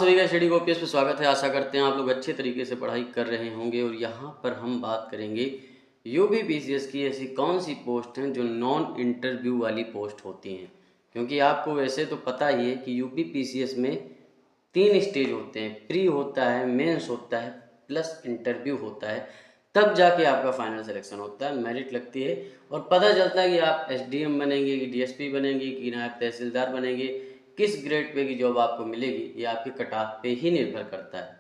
आप सभी का स्टडी कॉपीज पे स्वागत है। आशा करते हैं आप लोग अच्छे तरीके से पढ़ाई कर रहे होंगे और यहाँ पर हम बात करेंगे यूपी पीसीएस की ऐसी कौन सी पोस्ट हैं जो नॉन इंटरव्यू वाली पोस्ट होती हैं। क्योंकि आपको वैसे तो पता ही है कि यूपी पीसीएस में 3 स्टेज होते हैं, प्री होता है, मेंस होता है, प्लस इंटरव्यू होता है। तब जाके आपका फाइनल सिलेक्शन होता है, मेरिट लगती है और पता चलता है कि आप एसडीएम बनेंगे कि डीएसपी बनेंगे कि नायब तहसीलदार बनेंगे, किस ग्रेड पे की जॉब आपको मिलेगी ये आपके कट ऑफ पे ही निर्भर करता है।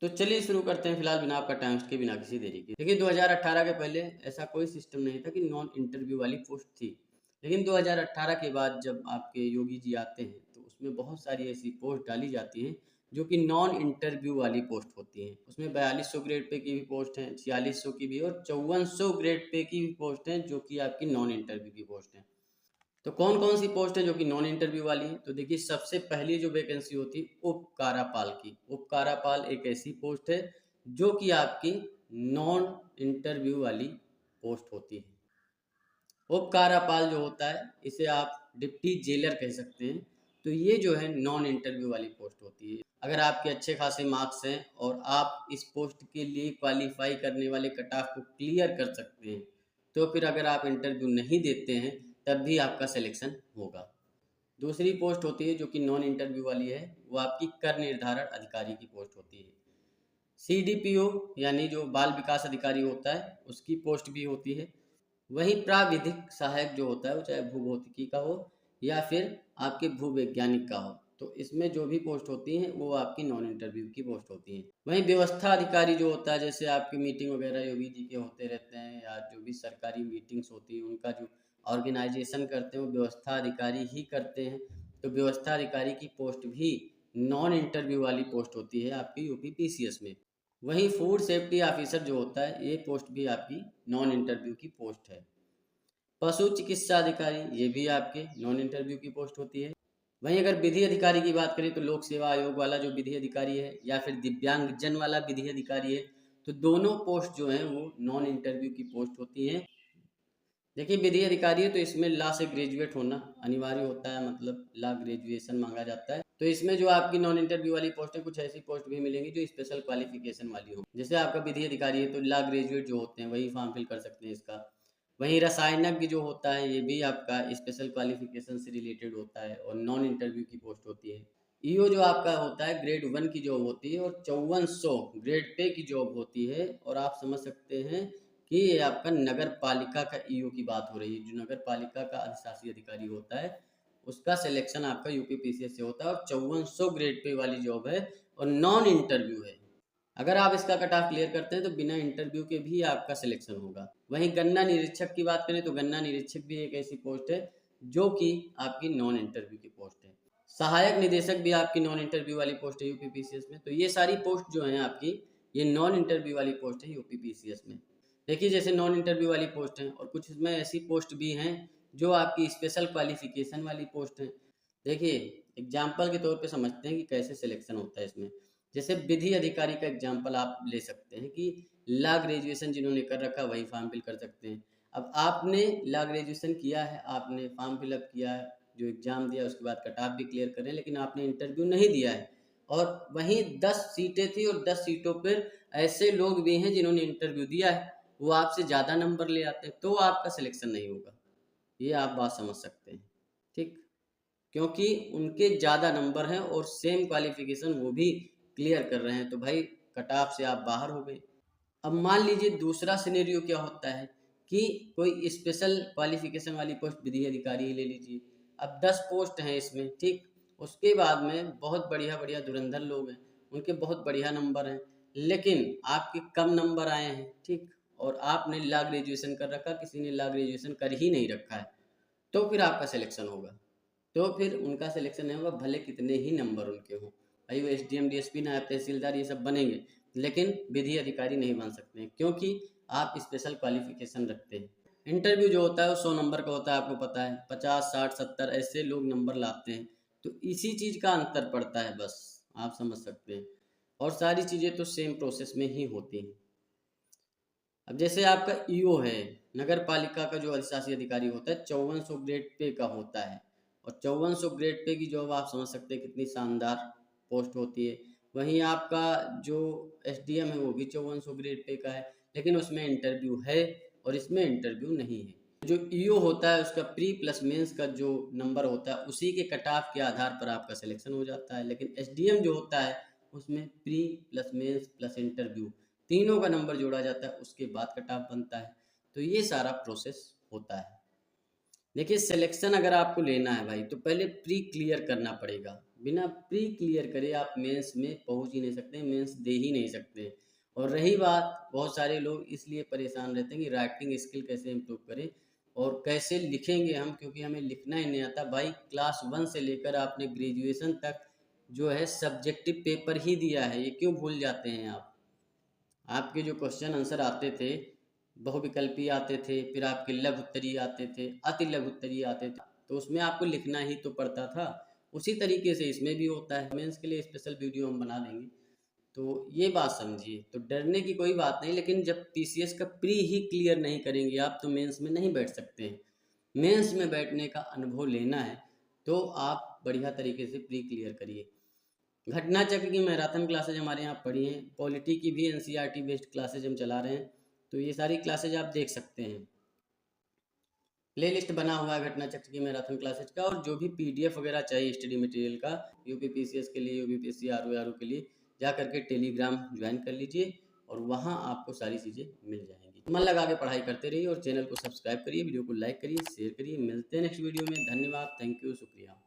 तो चलिए शुरू करते हैं फिलहाल बिना आपका टाइम के, बिना किसी देरी के। देखिए 2018 के पहले ऐसा कोई सिस्टम नहीं था कि नॉन इंटरव्यू वाली पोस्ट थी, लेकिन 2018 के बाद जब आपके योगी जी आते हैं तो उसमें बहुत सारी ऐसी पोस्ट डाली जाती हैं जो कि नॉन इंटरव्यू वाली पोस्ट होती हैं। उसमें 4200 ग्रेड पे की भी पोस्ट हैं, 4600 की भी और 5400 ग्रेड पे की भी पोस्ट हैं जो कि आपकी नॉन इंटरव्यू की पोस्ट हैं। तो कौन कौन सी पोस्ट है जो कि नॉन इंटरव्यू वाली है? तो देखिए सबसे पहली जो वैकेंसी होती है उपकारापाल की। उपकारापाल एक ऐसी पोस्ट है जो कि आपकी नॉन इंटरव्यू वाली पोस्ट होती है। उपकारापाल जो होता है इसे आप डिप्टी जेलर कह सकते हैं। तो ये जो है नॉन इंटरव्यू वाली पोस्ट होती है। अगर आपके अच्छे खासे मार्क्स हैं और आप इस पोस्ट के लिए क्वालिफाई करने वाले कट ऑफ को क्लियर कर सकते हैं तो फिर अगर आप इंटरव्यू नहीं देते हैं तब भी आपका सिलेक्शन होगा। दूसरी पोस्ट होती है जो कि नॉन इंटरव्यू वाली है, वो आपकी कर निर्धारण अधिकारी की पोस्ट होती है। सीडीपीओ यानी जो बाल विकास अधिकारी होता है उसकी पोस्ट भी होती है। वहीं प्राविधिक सहायक जो होता है वो चाहे भूभौतिकी का हो या फिर आपके भूवैज्ञानिक का हो, तो इसमें जो भी पोस्ट होती हैं वो आपकी नॉन इंटरव्यू की पोस्ट होती हैं। वहीं व्यवस्था अधिकारी जो होता है, जैसे आपकी मीटिंग वगैरह योगी जी के होते रहते हैं या जो भी सरकारी मीटिंग्स होती हैं उनका जो ऑर्गेनाइजेशन करते हैं वो व्यवस्था अधिकारी ही करते हैं। तो व्यवस्था अधिकारी की पोस्ट भी नॉन इंटरव्यू वाली पोस्ट होती है आपकी यूपी पीसीएस में। वहीं फूड सेफ्टी ऑफिसर जो होता है ये पोस्ट भी आपकी नॉन इंटरव्यू की पोस्ट है। पशु चिकित्सा अधिकारी ये भी आपके नॉन इंटरव्यू की पोस्ट होती है। वहीं अगर विधि अधिकारी की बात करें तो लोक सेवा आयोग वाला जो विधि अधिकारी है या फिर दिव्यांगजन वाला विधि अधिकारी है, तो दोनों पोस्ट जो हैं वो नॉन इंटरव्यू की पोस्ट होती हैं। देखिए विधि अधिकारी है तो इसमें लॉ से ग्रेजुएट होना अनिवार्य होता है, मतलब लॉ ग्रेजुएशन मांगा जाता है। तो इसमें जो आपकी नॉन इंटरव्यू वाली पोस्ट है, कुछ ऐसी पोस्ट भी मिलेंगी जो स्पेशल क्वालिफिकेशन वाली हो। जैसे आपका विधि अधिकारी है तो लॉ ग्रेजुएट जो होते हैं वही फॉर्म फिल कर सकते हैं इसका। वहीं रसायनज्ञ जो होता है ये भी आपका स्पेशल क्वालिफिकेशन से रिलेटेड होता है और नॉन इंटरव्यू की पोस्ट होती है। ईओ जो आपका होता है ग्रेड 1 की जॉब होती है और 5400 ग्रेड पे की जॉब होती है। और आप समझ सकते हैं कि ये आपका नगर पालिका का ईओ की बात हो रही है। जो नगर पालिका का अधिशासी अधिकारी होता है उसका सिलेक्शन आपका यूपी पीसीएस से होता है और 5400 ग्रेड पे वाली जॉब है और नॉन इंटरव्यू है। अगर आप इसका कट ऑफ क्लियर करते हैं तो बिना इंटरव्यू के भी आपका सिलेक्शन होगा। वहीं गन्ना निरीक्षक की बात करें तो गन्ना निरीक्षक भी एक ऐसी पोस्ट है जो कि आपकी नॉन इंटरव्यू की पोस्ट है। सहायक निदेशक भी आपकी नॉन इंटरव्यू वाली पोस्ट है यूपी पीसीएस में। तो ये सारी पोस्ट जो हैं आपकी ये नॉन इंटरव्यू वाली पोस्ट है यूपी पीसीएस में। देखिए जैसे नॉन इंटरव्यू वाली पोस्ट हैं और कुछ इसमें ऐसी पोस्ट भी हैं जो आपकी स्पेशल क्वालिफिकेशन वाली पोस्ट हैं। देखिए एग्जाम्पल के तौर पे समझते हैं कि कैसे सिलेक्शन होता है इसमें। जैसे विधि अधिकारी का एग्जाम्पल आप ले सकते हैं कि लॉ ग्रेजुएशन जिन्होंने कर रखा वही फॉर्म फिल कर सकते हैं। अब आपने लॉ ग्रेजुएशन किया है, आपने फॉर्म फिलअप किया है, जो एग्ज़ाम दिया उसके बाद कट ऑफ भी क्लियर करें, लेकिन आपने इंटरव्यू नहीं दिया है और वहीं 10 सीटें थी और 10 सीटों पर ऐसे लोग भी हैं जिन्होंने इंटरव्यू दिया है, वो आपसे ज़्यादा नंबर ले आते हैं तो आपका सिलेक्शन नहीं होगा। ये आप बात समझ सकते हैं, ठीक? क्योंकि उनके ज़्यादा नंबर हैं और सेम क्वालिफिकेशन वो भी क्लियर कर रहे हैं, तो भाई कट ऑफ से आप बाहर हो गए। अब मान लीजिए दूसरा सिनेरियो क्या होता है कि कोई स्पेशल क्वालिफिकेशन वाली पोस्ट विधि अधिकारी ही ले लीजिए। अब 10 पोस्ट हैं इसमें, ठीक? उसके बाद में बहुत बढ़िया बढ़िया धुरंधर लोग हैं, उनके बहुत बढ़िया नंबर हैं, लेकिन आपके कम नंबर आए हैं, ठीक? और आपने लॉ ग्रेजुएशन कर रखा, किसी ने लॉ ग्रेजुएशन कर ही नहीं रखा है, तो फिर आपका सिलेक्शन होगा। तो फिर उनका सिलेक्शन नहीं होगा भले कितने ही नंबर उनके हों। भाई वो एसडीएम डीएसपी नायब तहसीलदार ये सब बनेंगे, लेकिन विधि अधिकारी नहीं बन सकते हैं क्योंकि आप स्पेशल क्वालिफिकेशन रखते हैं। इंटरव्यू जो होता है वो 100 नंबर का होता है, आपको पता है। 50 60 70 ऐसे लोग नंबर लाते हैं, तो इसी चीज़ का अंतर पड़ता है, बस आप समझ सकते हैं। और सारी चीज़ें तो सेम प्रोसेस में ही होती हैं। अब जैसे आपका ईओ है, नगर पालिका का जो अधिशासी अधिकारी होता है 5400 ग्रेड पे का होता है और 5400 ग्रेड पे की जॉब आप समझ सकते हैं कितनी शानदार पोस्ट होती है। वहीं आपका जो एसडीएम है वो भी 5400 ग्रेड पे का है, लेकिन उसमें इंटरव्यू है और इसमें इंटरव्यू नहीं है। जो ईओ होता है उसका प्री प्लस मेंस का जो नंबर होता है उसी के कट ऑफ के आधार पर आपका सिलेक्शन हो जाता है, लेकिन एसडीएम जो होता है उसमें pre plus mains plus interview तीनों का नंबर जोड़ा जाता है, उसके बाद कट ऑफ बनता है। तो ये सारा प्रोसेस होता है। देखिए, सिलेक्शन अगर आपको लेना है भाई तो पहले प्री क्लियर करना पड़ेगा। बिना प्री क्लियर करे आप मेंस में पहुंच ही नहीं सकते, मेंस दे ही नहीं सकते। और रही बात, बहुत सारे लोग इसलिए परेशान रहते हैं कि राइटिंग स्किल कैसे इम्प्रूव करें और कैसे लिखेंगे हम, क्योंकि हमें लिखना ही नहीं आता। भाई क्लास 1 से लेकर आपने ग्रेजुएशन तक जो है सब्जेक्टिव पेपर ही दिया है, ये क्यों भूल जाते हैं आप? आपके जो क्वेश्चन आंसर आते थे, बहुविकल्पी आते थे, फिर आपके लघु उत्तरीय आते थे, अति लघु उत्तरीय आते थे, तो उसमें आपको लिखना ही तो पड़ता था। उसी तरीके से इसमें भी होता है। मेंस के लिए स्पेशल वीडियो हम बना देंगे, तो ये बात समझिए। तो डरने की कोई बात नहीं, लेकिन जब पीसीएस का प्री ही क्लियर नहीं करेंगे आप तो मेंस में नहीं बैठ सकते हैं। मेंस में बैठने का अनुभव लेना है तो आप बढ़िया तरीके से प्री क्लियर करिए। घटना चक्र की मैराथन क्लासेज हमारे यहाँ पढ़ी हैं, पॉलिटी की भी एनसीईआरटी बेस्ड क्लासेज हम चला रहे हैं, तो ये सारी क्लासेज आप देख सकते हैं। प्ले लिस्ट बना हुआ है घटना चक्र की मैराथन क्लासेज का, और जो भी पीडीएफ वगैरह चाहिए स्टडी मटेरियल का यूपीपीसीएस के लिए, यूपीपीएससी आरओ के लिए, जा करके टेलीग्राम ज्वाइन कर लीजिए और वहाँ आपको सारी चीज़ें मिल जाएंगी। मन लगा के पढ़ाई करते रहिए और चैनल को सब्सक्राइब करिए, वीडियो को लाइक करिए, शेयर करिए। मिलते हैं नेक्स्ट वीडियो में। धन्यवाद, थैंक यू, शुक्रिया।